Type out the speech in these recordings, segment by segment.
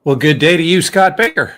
Well, good day to you, Scott Baker.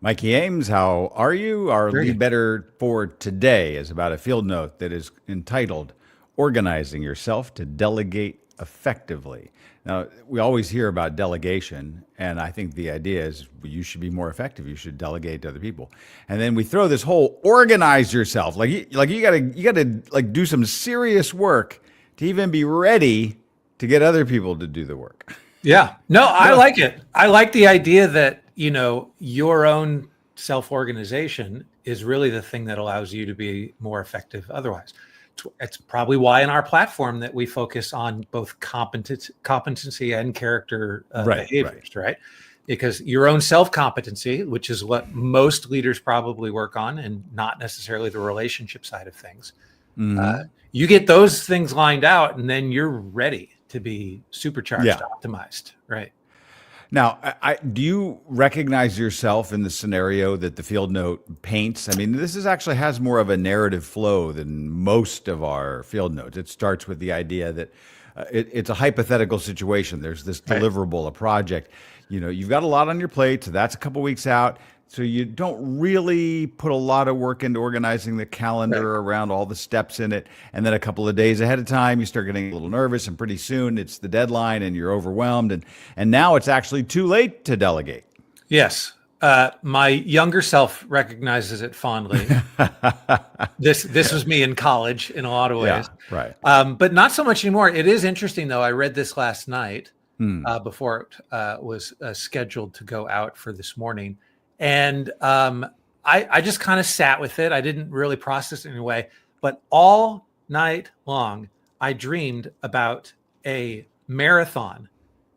Mikey Ames, how are you? Our Very lead good. better for today is about a field note that is entitled Organizing Yourself to Delegate Effectively. Now, we always hear about delegation, and I think the idea is you should be more effective. You should delegate to other people. And then we throw this whole organize yourself. You gotta like do some serious work to even be ready to get other people to do the work. Yeah. No, I like it. I like the idea that, your own self-organization is really the thing that allows you to be more effective otherwise. It's probably why in our platform that we focus on both competency and character Right, behaviors, right? Because your own self-competency, which is what most leaders probably work on and not necessarily the relationship side of things, you get those things lined out and then you're ready to be supercharged, Yeah. optimized, right? Now, do you recognize yourself in the scenario that the field note paints? I mean, this actually has more of a narrative flow than most of our field notes. It starts with the idea that it's a hypothetical situation. There's this Right. deliverable, a project. You've got a lot on your plate, so that's a couple weeks out. So you don't really put a lot of work into organizing the calendar around all the steps in it. And then a couple of days ahead of time, you start getting a little nervous, and pretty soon it's the deadline and you're overwhelmed. And now it's actually too late to delegate. Yes. My younger self recognizes it fondly. This was me in college in a lot of ways. Yeah, right. But not so much anymore. It is interesting, though. I read this last night before it was scheduled to go out for this morning. And I just kind of sat with it. I didn't really process it in a way. But all night long, I dreamed about a marathon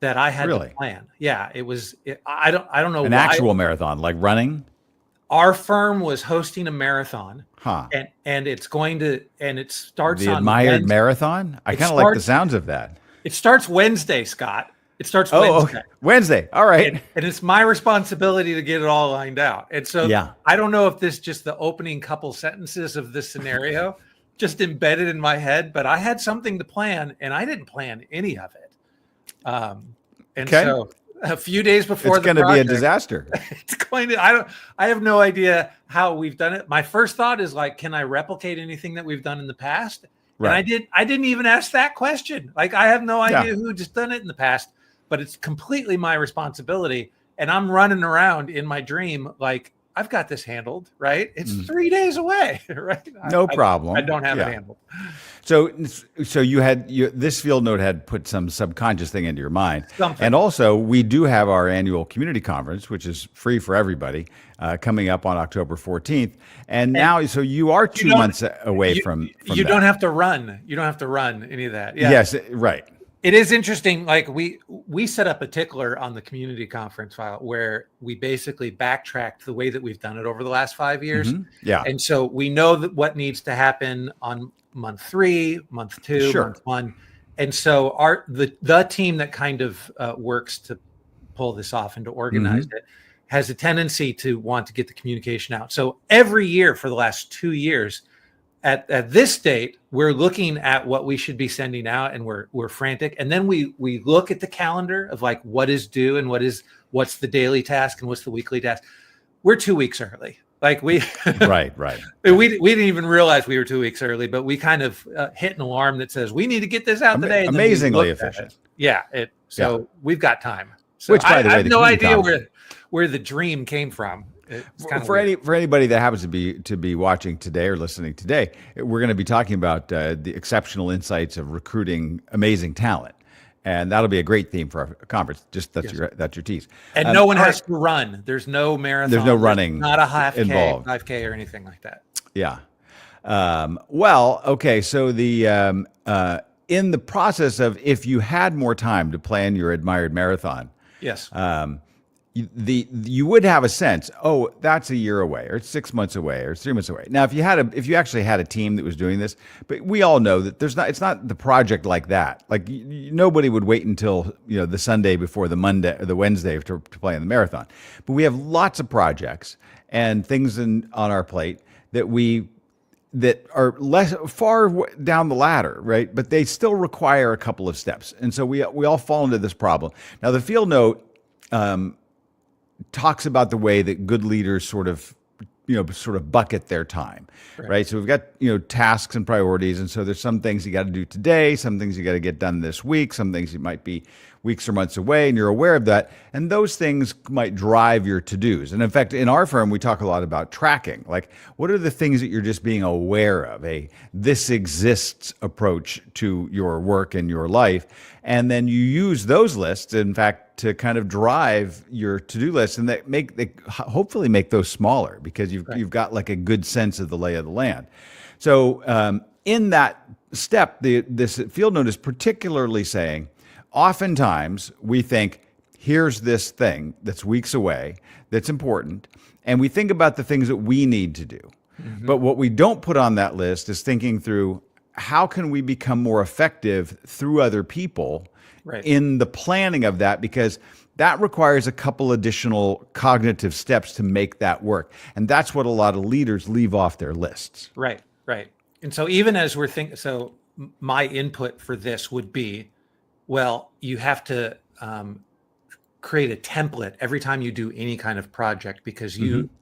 that I had Really? to plan. Yeah, it was. I don't know An why. actual marathon, like running? Our firm was hosting a marathon, Huh. and it starts The on admired Wednesday. marathon? I It kind of like the starts sounds of that. it starts Wednesday, Scott. It starts Oh, Wednesday. okay. Wednesday. All right. And it's my responsibility to get it all lined out. And so Yeah. I don't know if this just the opening couple sentences of this scenario just embedded in my head, but I had something to plan and I didn't plan any of it. And Okay. so a few days before It's the going to be a project, disaster. it's going to, I have no idea how we've done it. My first thought is like, can I replicate anything that we've done in the past? And Right. I didn't even ask that question. Like I have no idea Yeah. who just done it in the past, but it's completely my responsibility. And I'm running around in my dream like I've got this handled, right? It's 3 days away, right? No problem. I don't have it Yeah. handled. So this field note had put some subconscious thing into your mind. Something. And also, we do have our annual community conference, which is free for everybody, coming up on October 14th. And now, so you are 2 months away from You that. don't have to run. You don't have to run any of that. Yeah. Yes, right. It is interesting. Like we set up a tickler on the community conference file where we basically backtracked the way that we've done it over the last 5 years. Yeah. And so we know that what needs to happen on month 3, month 2, Sure. month 1. And so the team that kind of works to pull this off and to organize it has a tendency to want to get the communication out. So every year for the last 2 years, at this date, we're looking at what we should be sending out, and we're frantic. And then we look at the calendar of like what is due and what's the daily task and what's the weekly task. We're 2 weeks early. Like we Right. we didn't even realize we were 2 weeks early, but we kind of hit an alarm that says we need to get this out today. And then we Amazingly looked at efficient. it. Yeah. We've got time. So Which, by the way, I have the no community idea conference- where the dream came from. It's kind of For anybody that happens to be watching today or listening today, we're going to be talking about the exceptional insights of recruiting amazing talent, and that'll be a great theme for our conference. Just that's your tease. And no one has to run. There's no marathon. There's no running Not a half involved. 5K or anything like that. Yeah. Well, okay. So in the process of if you had more time to plan your admired marathon, Yes. you would have a sense, oh, that's a year away, or it's 6 months away, or it's 3 months away. Now, if you actually had a team that was doing this, but we all know that it's not the project like that. Like nobody would wait until the Sunday before the Monday or the Wednesday to play in the marathon. But we have lots of projects and things on our plate that are far down the ladder, right? But they still require a couple of steps, and so we all fall into this problem. Now, the field note talks about the way that good leaders sort of bucket their time, right? So we've got, tasks and priorities. And so there's some things you got to do today, some things you got to get done this week, some things you might be weeks or months away, and you're aware of that. And those things might drive your to-dos. And in fact, in our firm, we talk a lot about tracking. Like, what are the things that you're just being aware of? A this exists approach to your work and your life. And then you use those lists, in fact, to kind of drive your to-do list, and they hopefully make those smaller, because you've got like a good sense of the lay of the land. So in that step, this field note is particularly saying, oftentimes we think, here's this thing that's weeks away, that's important, and we think about the things that we need to do. Mm-hmm. But what we don't put on that list is thinking through, how can we become more effective through other people in the planning of that? Because that requires a couple additional cognitive steps to make that work. And that's what a lot of leaders leave off their lists. Right. And so even as we're thinking, so my input for this would be, well, you have to create a template every time you do any kind of project, because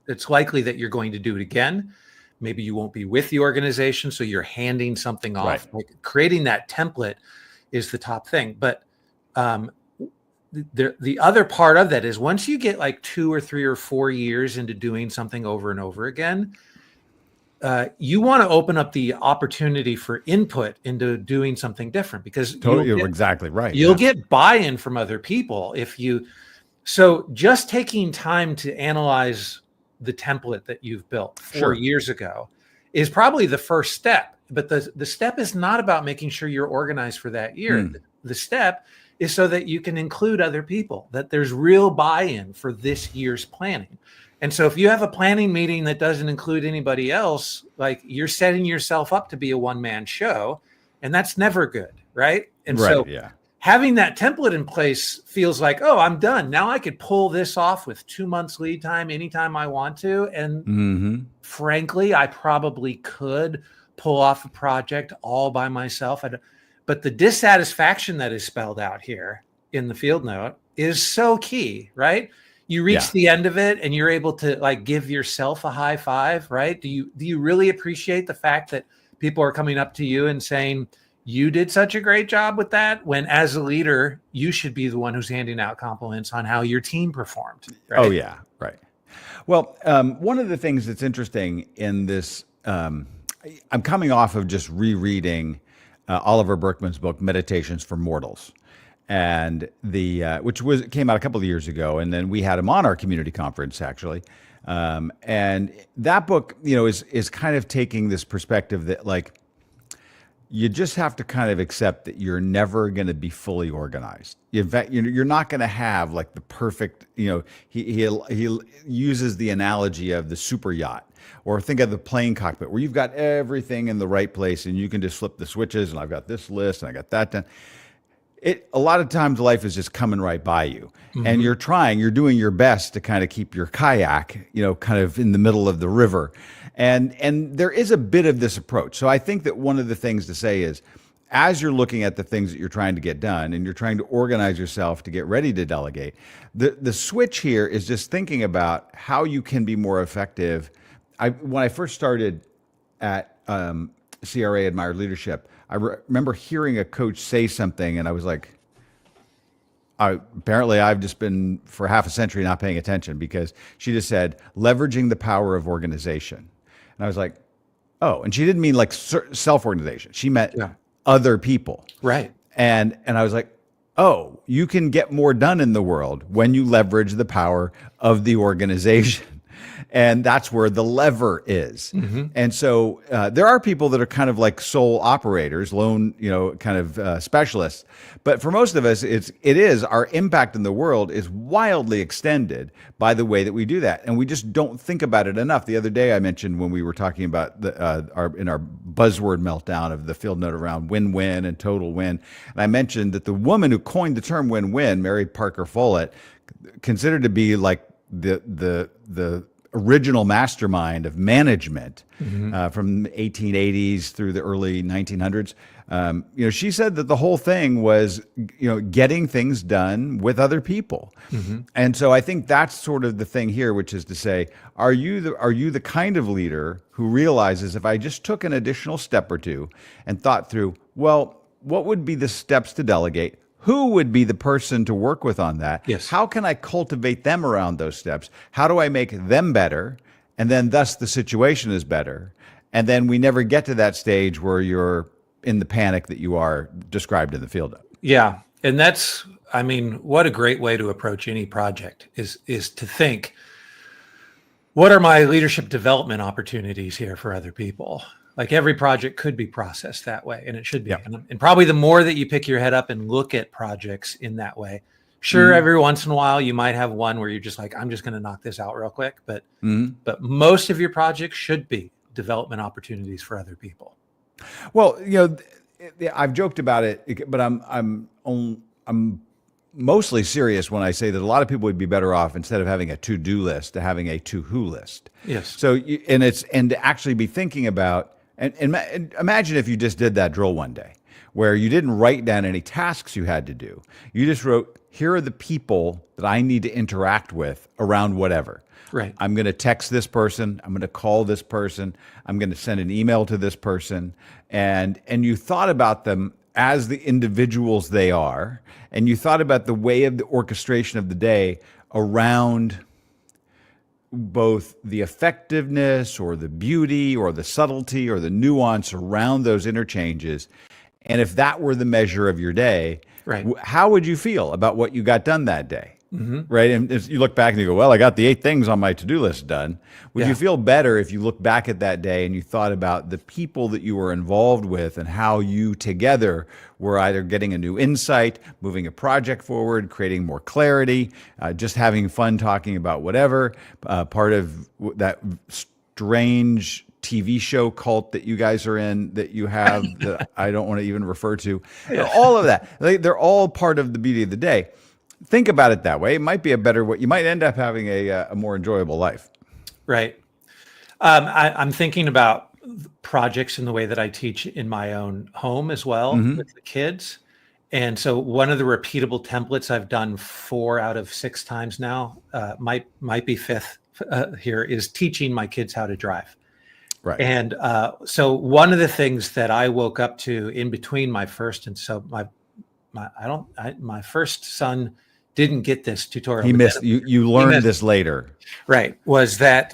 it's likely that you're going to do it again. Maybe you won't be with the organization, so you're handing something off. Right. Like, creating that template is the top thing. But the other part of that is, once you get like 2 or 3 or 4 years into doing something over and over again, you want to open up the opportunity for input into doing something different, because you're exactly right. You'll get buy-in from other people so just taking time to analyze the template that you've built 4 years ago is probably the first step. But the step is not about making sure you're organized for that year. The step is so that you can include other people, that there's real buy-in for this year's planning. And so if you have a planning meeting that doesn't include anybody else, like, you're setting yourself up to be a one-man show, and that's never good, right? And having that template in place feels like, oh, I'm done. Now I could pull this off with 2 months lead time anytime I want to. And frankly, I probably could pull off a project all by myself. But the dissatisfaction that is spelled out here in the field note is so key, right? You reach the end of it and you're able to like give yourself a high five, right? Do you really appreciate the fact that people are coming up to you and saying, you did such a great job with that, when as a leader, you should be the one who's handing out compliments on how your team performed, right? Oh, yeah, right. Well, one of the things that's interesting in this, I'm coming off of just rereading Oliver Burkeman's book, Meditations for Mortals. And which came out a couple of years ago, and then we had him on our community conference, actually. And that book, is kind of taking this perspective that, like, you just have to kind of accept that you're never going to be fully organized. In fact, you're not going to have like the perfect. He uses the analogy of the super yacht, or think of the plane cockpit, where you've got everything in the right place, and you can just flip the switches. And I've got this list, and I got that done. A lot of times life is just coming right by you, and you're doing your best to kind of keep your kayak, kind of in the middle of the river. And there is a bit of this approach. So I think that one of the things to say is, as you're looking at the things that you're trying to get done, and you're trying to organize yourself to get ready to delegate, the switch here is just thinking about how you can be more effective. When I first started at CRA Admired Leadership, I remember hearing a coach say something, and I was like, apparently I've just been for half a century not paying attention, because she just said, leveraging the power of organization. And I was like, oh, and she didn't mean like self-organization. She meant other people. Right. And I was like, oh, you can get more done in the world when you leverage the power of the organization. And that's where the lever is. And so there are people that are kind of like sole operators, lone, kind of specialists. But for most of us, it is our impact in the world is wildly extended by the way that we do that. And we just don't think about it enough. The other day I mentioned, when we were talking about in our buzzword meltdown of the field note around win-win and total win. And I mentioned that the woman who coined the term win-win, Mary Parker Follett, considered to be like the original mastermind of management from 1880s through the early 1900s. She said that the whole thing was, getting things done with other people. And so I think that's sort of the thing here, which is to say, are you the kind of leader who realizes if I just took an additional step or two and thought through, well, what would be the steps to delegate? Who would be the person to work with on that? Yes. How can I cultivate them around those steps? How do I make them better? And then thus the situation is better. And then we never get to that stage where you're in the panic that you are described in the field of. Yeah. And that's, what a great way to approach any project is to think, what are my leadership development opportunities here for other people? Like every project could be processed that way, and it should be. Yeah. And probably the more that you pick your head up and look at projects in that way, sure, every once in a while you might have one where you're just like, I'm just going to knock this out real quick. But most of your projects should be development opportunities for other people. Well, I've joked about it, but I'm mostly serious when I say that a lot of people would be better off, instead of having a to-do list, to having a to-who list. Yes. So, and to actually be thinking about, and imagine if you just did that drill one day, where you didn't write down any tasks you had to do. You just wrote, here are the people that I need to interact with around whatever. Right. I'm going to text this person. I'm going to call this person. I'm going to send an email to this person. And you thought about them as the individuals they are, and you thought about the way of the orchestration of the day around both the effectiveness or the beauty or the subtlety or the nuance around those interchanges. And if that were the measure of your day, right, how would you feel about what you got done that day? Right. And if you look back and you go, well, I got the 8 things on my to-do list done. Would you feel better if you look back at that day and you thought about the people that you were involved with and how you together were either getting a new insight, moving a project forward, creating more clarity, just having fun talking about whatever, part of that strange TV show cult that you guys are in, that you have, that I don't want to even refer to, all of that. They're all part of the beauty of the day. Think about it that way. It might be a better way. You might end up having a more enjoyable life. Right. I'm thinking about projects in the way that I teach in my own home as well with the kids. And so one of the repeatable templates I've done 4 out of 6 times now, might be 5th here, is teaching my kids how to drive. Right. And so one of the things that I woke up to in between my first, and so my first son didn't get this tutorial. He missed. You learned this later. Right. Was that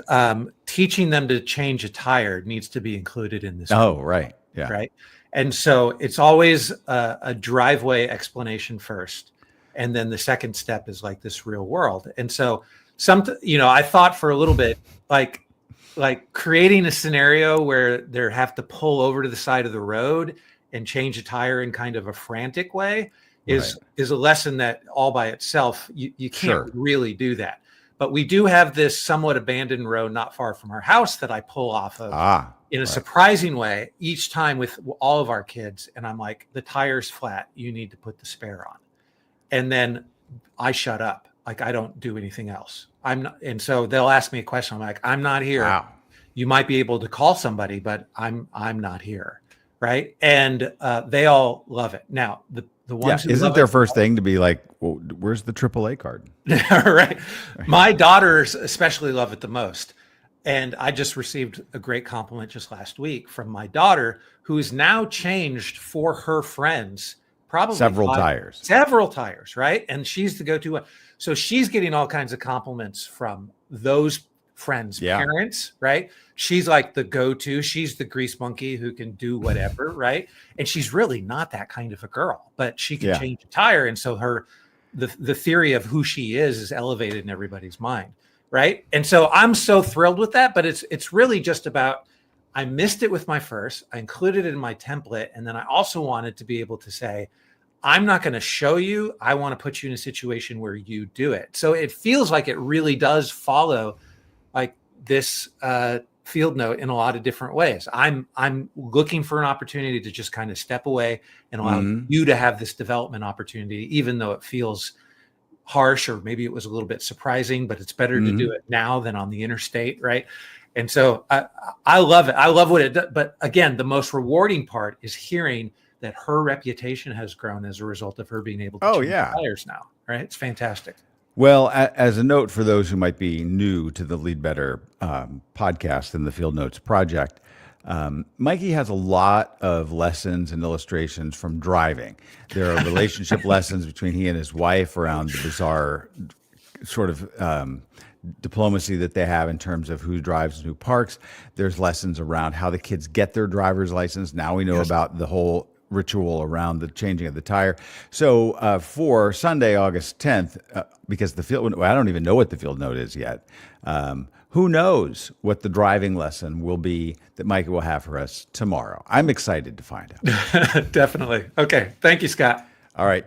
teaching them to change a tire needs to be included in this. Oh, right. Yeah. Right. And so it's always a driveway explanation first. And then the second step is like this real world. And so I thought for a little bit, like creating a scenario where they have to pull over to the side of the road and change a tire in kind of a frantic way is a lesson that all by itself, you can't really do that. But we do have this somewhat abandoned road not far from our house that I pull off of in a surprising way each time with all of our kids. And I'm like, the tire's flat. You need to put the spare on. And then I shut up. Like, I don't do anything else. I'm not, and so they'll ask me a question. I'm like, I'm not here. Wow. You might be able to call somebody, but I'm not here. Right. And they all love it. Now, the ones who isn't their first thing to be like, well, where's the AAA card? Right. My daughters especially love it the most. And I just received a great compliment just last week from my daughter, who is now changed for her friends, probably several tires, right? And she's the go-to one. So she's getting all kinds of compliments from those friends' parents, right? She's like the go-to. She's the grease monkey who can do whatever, right? And she's really not that kind of a girl, but she can change a tire. And so the theory of who she is elevated in everybody's mind, right? And so I'm so thrilled with that, but it's really just about, I missed it with my first, I included it in my template, and then I also wanted to be able to say, I'm not going to show you, I want to put you in a situation where you do it. So it feels like it really does follow like this field note in a lot of different ways. I'm looking for an opportunity to just kind of step away and allow you to have this development opportunity, even though it feels harsh, or maybe it was a little bit surprising, but it's better to do it now than on the interstate, right? And so I love it. I love what it does. But again, the most rewarding part is hearing that her reputation has grown as a result of her being able to change tires now, right? It's fantastic. Well, as a note for those who might be new to the Lead Better podcast and the Field Notes project, Mikey has a lot of lessons and illustrations from driving. There are relationship lessons between he and his wife around the bizarre sort of diplomacy that they have in terms of who drives and who parks. There's lessons around how the kids get their driver's license. Now we know about the whole ritual around the changing of the tire. So for Sunday, August 10th, because the field, I don't even know what the field note is yet. Who knows what the driving lesson will be that Mikey will have for us tomorrow. I'm excited to find out. Definitely. Okay. Thank you, Scott. All right.